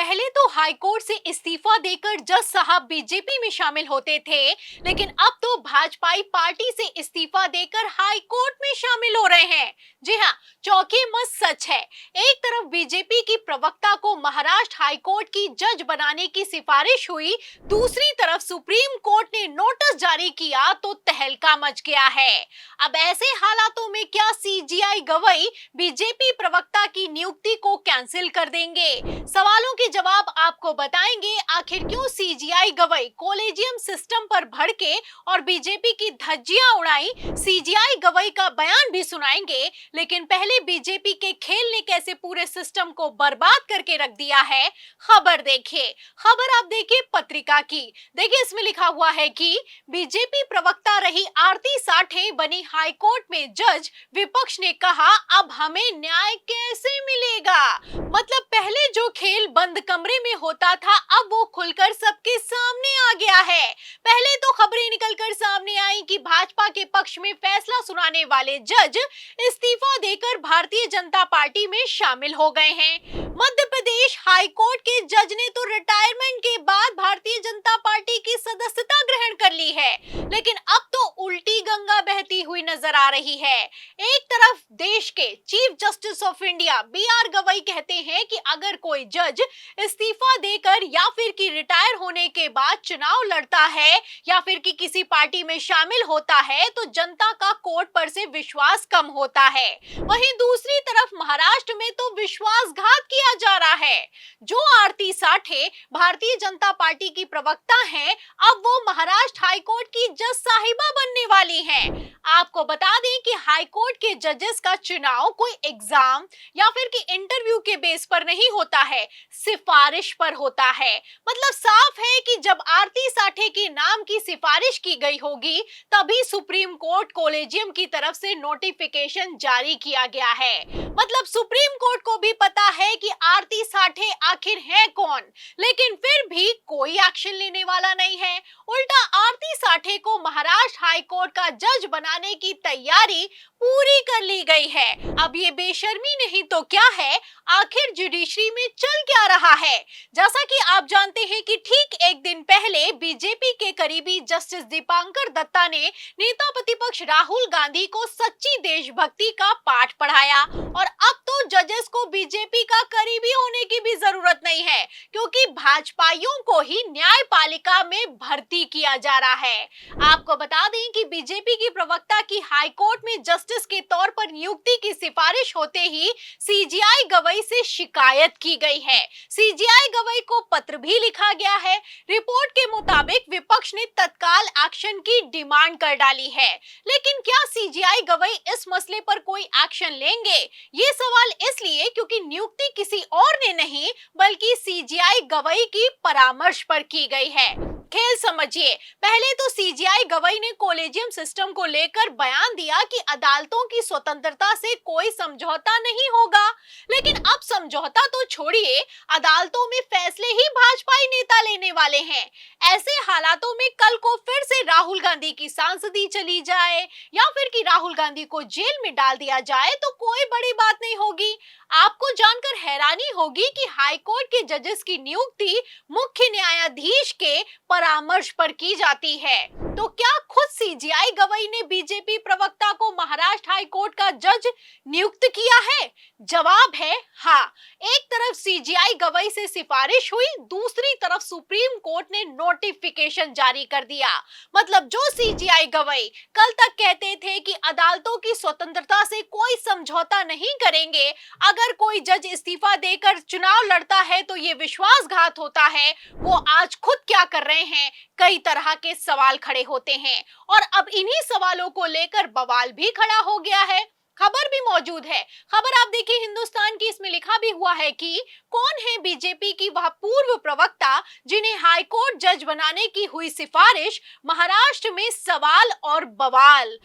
पहले तो हाईकोर्ट से इस्तीफा देकर जज साहब बीजेपी में शामिल होते थे, लेकिन अब तो भाजपाई पार्टी से इस्तीफा देकर हाईकोर्ट में शामिल हो रहे हैं। जी हाँ, चौंके मत सच है। एक तरफ बीजेपी की प्रवक्ता को महाराष्ट्र हाईकोर्ट की जज बनाने की सिफारिश हुई, दूसरी तरफ सुप्रीम कोर्ट ने नोटिस जारी किया तो तहलका मच गया है। अब ऐसे हालातों में क्या सीजीआई गवई बीजेपी प्रवक्ता की नियुक्ति को कैंसिल कर देंगे? सवालों के जवाब आपको बताएंगे। आखिर क्यों सीजीआई गवई कॉलेजियम सिस्टम पर भड़के और बीजेपी की धज्जियां उड़ाई, सीजीआई गवई का बयान भी सुनाएंगे। लेकिन पहले बीजेपी के खेल ने कैसे पूरे सिस्टम को बर्बाद करके रख दिया है, खबर देखिए। खबर आप देखिए पत्रिका की। देखिए इसमें लिखा हुआ है कि बीजेपी प्रवक्ता रही आरती साठे बनी हाईकोर्ट में जज, विपक्ष ने कहा अब हमें न्याय कैसे मिलेगा। मतलब पहले जो खेल बंद कमरे में होता था, अब वो खुलकर सबके सामने आ गया है। पहले तो खबरें निकलकर सामने आई कि भाजपा के पक्ष में फैसला सुनाने वाले जज इस्तीफा देकर भारतीय जनता पार्टी में शामिल हो गए हैं। मध्य प्रदेश हाईकोर्ट के जज ने तो रिटायरमेंट के बाद भारतीय जनता पार्टी की सदस्यता ग्रहण कर ली है, लेकिन अब तो उल्टी गंगा बहती हुई नजर आ रही है। एक तरफ देश के chief justice of India B R Gavai कहते हैं कि अगर कोई जज इस्तीफा देकर या फिर कि रिटायर होने के बाद चुनाव लड़ता है या फिर कि किसी पार्टी में शामिल होता है तो जनता का कोर्ट पर से विश्वास कम होता है। वहीं दूसरी तरफ महाराष्ट्र में तो विश्वासघात किया जा रहा है। जो आरती साठे भारतीय जनता पार्टी की प्रवक्ता हैं, अब वो महाराष्ट्र हाईकोर्ट की जज साहिबा बनने वाली हैं। आपको बता दें कि हाईकोर्ट के जजेस का चुनाव कोई एग्जाम या फिर कि इंटरव्यू के बेस पर नहीं होता है, सिफारिश पर होता है। मतलब साफ है कि जब आरती साठे के नाम की सिफारिश की गई होगी तभी सुप्रीम कोर्ट कॉलेजियम की तरफ से नोटिफिकेशन जारी किया गया है। मतलब सुप्रीम कोर्ट को भी पता है कि आरती साठे आखिर है कौन, लेकिन फिर भी कोई एक्शन लेने वाला नहीं है। उल्टा आरती साठे को महाराष्ट्र हाईकोर्ट का जज बनाने की तैयारी पूरी कर ली गई है। अब ये बेशर्मी नहीं तो क्या है? आखिर जुडिशरी में चल क्या रहा है? जैसा कि आप जानते हैं कि ठीक एक दिन पहले बीजेपी के करीबी जस्टिस दीपांकर दत्ता ने नेता प्रतिपक्ष राहुल गांधी को सच्ची देशभक्ति का पाठ पढ़ाया और अब तो जजेस को बीजेपी का करीबी होने की भी जरूरत नहीं है, क्योंकि भाजपाइयों को ही न्यायपालिका में भर्ती किया जा रहा है। आपको बता दें कि बीजेपी की प्रवक्ता की हाईकोर्ट में जस्टिस के तौर पर नियुक्ति की सिफारिश होते ही सीजीआई गवई से शिकायत की गई है। सीजीआई गवई को पत्र भी लिखा गया है। रिपोर्ट के मुताबिक विपक्ष ने तत्काल एक्शन की डिमांड कर डाली है। लेकिन क्या सीजीआई गवई इस मसले पर कोई एक्शन लेंगे? ये सवाल इसलिए क्योंकि नियुक्ति किसी और ने नहीं बल्कि सीजीआई गवई की परामर्श पर की गई है। खेल समझिए। पहले तो सीजीआई गवई ने कॉलेजियम सिस्टम को लेकर बयान दिया कि अदालतों की स्वतंत्रता से कोई समझौता नहीं होगा, लेकिन अब समझौता तो छोड़िए, अदालतों में फैसले ही भाजपाई नेता लेने वाले हैं। ऐसे हालातों में कल को फिर से राहुल गांधी की सांसदी चली जाए या फिर कि राहुल गांधी को जेल में डाल दिया जाए तो कोई बड़ी बात नहीं होगी। आपको जानकर हैरानी होगी कि हाईकोर्ट के जजेस की नियुक्ति मुख्य न्यायाधीश के परामर्श पर की जाती है। तो क्या खुद सीजीआई गवई ने बीजेपी प्रवक्ता को महाराष्ट्र हाईकोर्ट का जज नियुक्त किया है? जवाब है हाँ। एक तरफ सीजीआई गवई से सिफारिश हुई, दूसरी तरफ सुप्रीम कोर्ट ने नोटिफिकेशन जारी कर दिया। मतलब जो सीजीआई गवई कल तक कहते थे कि अदालतों की स्वतंत्रता से कोई समझौता नहीं करेंगे, अगर कोई जज इस्तीफा देकर चुनाव लड़ता है तो ये विश्वासघात होता है, वो आज खुद क्या कर रहे हैं? कई तरह के सवाल खड़े होते हैं और अब इन्हीं सवालों को लेकर बवाल भी खड़ा हो गया है। खबर भी मौजूद है। खबर आप देखिए हिंदुस्तान की, इसमें लिखा भी हुआ है कि कौन है बीजेपी की वह पूर्व प्रवक्ता जिन्हें हाईकोर्ट जज बनाने की हुई सिफारिश, महाराष्ट्र में सवाल और बवाल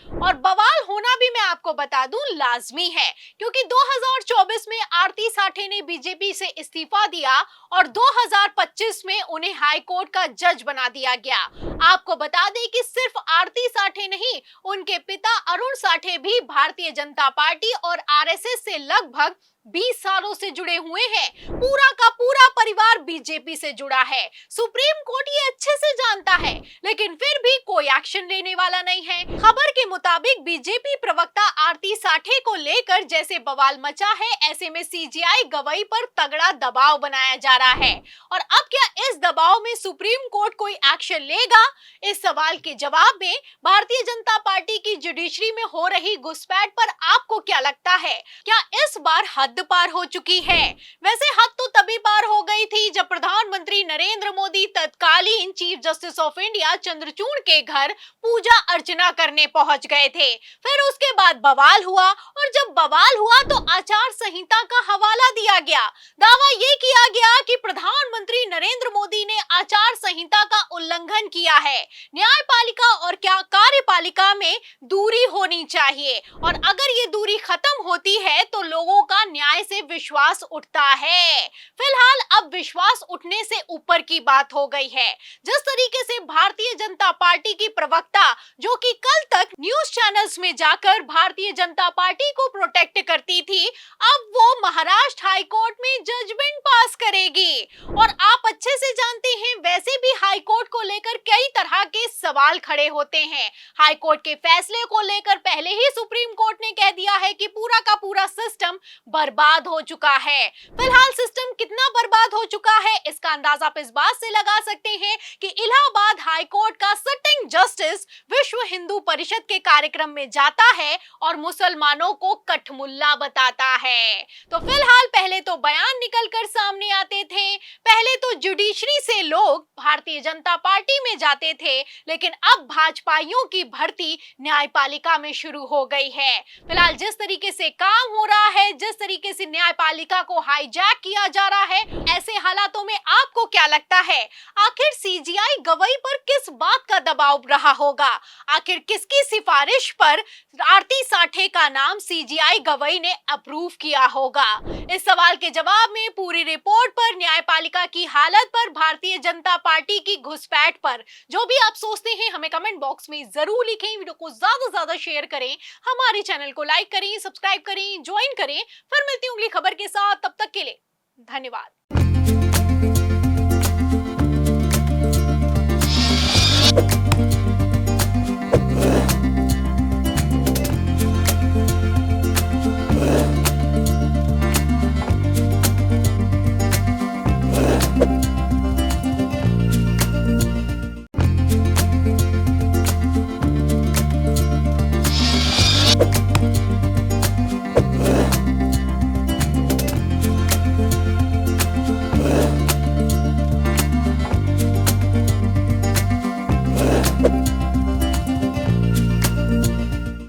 होना भी मैं आपको बता दूं लाजमी है, क्योंकि 2024 में आरती साठे ने बीजेपी से इस्तीफा दिया और 2025 में उन्हें हाईकोर्ट का जज बना दिया गया। आपको बता दें कि सिर्फ आरती साठे नहीं, उनके पिता अरुण साठे भी भारतीय जनता पार्टी और आरएसएस से लगभग 20 सालों से जुड़े हुए हैं। पूरा का पूरा परिवार बीजेपी से जुड़ा है। सुप्रीम कोर्ट ये अच्छे से जानता है, लेकिन फिर भी कोई एक्शन लेने वाला नहीं है। खबर के मुताबिक बीजेपी प्रवक्ता आरती साठे को लेकर जैसे बवाल मचा है, ऐसे में सीजेआई गवई पर तगड़ा दबाव बनाया जा रहा है। और अब क्या इस दबाव में सुप्रीम कोर्ट कोई एक्शन लेगा? इस सवाल के जवाब में भारतीय जनता पार्टी की जुडिशरी में हो रही घुसपैठ पर आपको क्या लगता है? क्या इस बार हद पार हो चुकी है? वैसे हद तो तभी पार हो गई थी जब प्रधानमंत्री नरेंद्र मोदी तत्कालीन chief justice of India Chandrachud के घर पूजा अर्चना करने पहुंच गए थे। फिर उसके बाद बवाल हुआ, और जब बवाल हुआ तो आचार संहिता का हवाला दिया गया। दावा ये किया गया कि प्रधानमंत्री नरेंद्र मोदी ने आचार संहिता का उल्लंघन किया है। न्यायपालिका और क्या कार्यपालिका में दूरी होनी चाहिए, और अगर ये दूरी खत्म होती है तो लोगों का न्याय से विश्वास उठता है। फिलहाल अब विश्वास उठने से ऊपर की बात हो गई है। जिस तरीके से भारतीय जनता पार्टी की प्रवक्ता, जो कि कल तक न्यूज चैनल्स में जाकर भारतीय जनता पार्टी को प्रोटेक्ट करती थी, अब वो महाराष्ट्र हाई कोर्ट में जजमेंट पास करेगी। और आप अच्छे से जानते हैं, वैसे भी हाई कोर्ट को लेकर कई तरह के सवाल खड़े होते हैं। हाई कोर्ट के फैसले को लेकर पहले ही सुप्रीम कोर्ट ने कह दिया है कि पूरा का पूरा सिस्टम बर्बाद हो चुका है। फिलहाल सिस्टम कितना बर्बाद हो चुका है, इसका अंदाजा आप इस बात से लगा सकते हैं कि इलाहाबाद हाई कोर्ट का सिटिंग जस्टिस विश्व हिंदू परिषद के कार्यक्रम में जाता है और मुसलमानों को कठमुल्ला बताता है। तो फिलहाल पहले तो बयान निकलकर सामने आते थे, पहले तो जुडिशरी से लोग भारतीय जनता पार्टी में जाते थे, लेकिन अब भाजपाइयों की भर्ती न्यायपालिका में शुरू हो गई है। फिलहाल जिस तरीके से काम हो रहा है, जिस तरीके से न्यायपालिका को हाईजैक किया जा रहा है, ऐसे हालातों में आपको क्या लगता है, आखिर सीजेआई गवई पर किस बात का दबाव रहा होगा? आखिर किसकी सिफारिश पर आरती साठे का नाम सीजेआई गवई ने अप्रूव किया होगा? इस सवाल के जवाब में, पूरी रिपोर्ट पर, न्यायपालिका की हालत पर, भारतीय जनता पार्टी की घुसपैठ पर जो भी आप सोचते हैं हमें कमेंट बॉक्स में जरूर लिखें। वीडियो को ज्यादा से ज्यादा शेयर करें, हमारे चैनल को लाइक करें, सब्सक्राइब करें, ज्वाइन करें। फिर मिलती हूँ अगली खबर के साथ, तब तक के लिए धन्यवाद।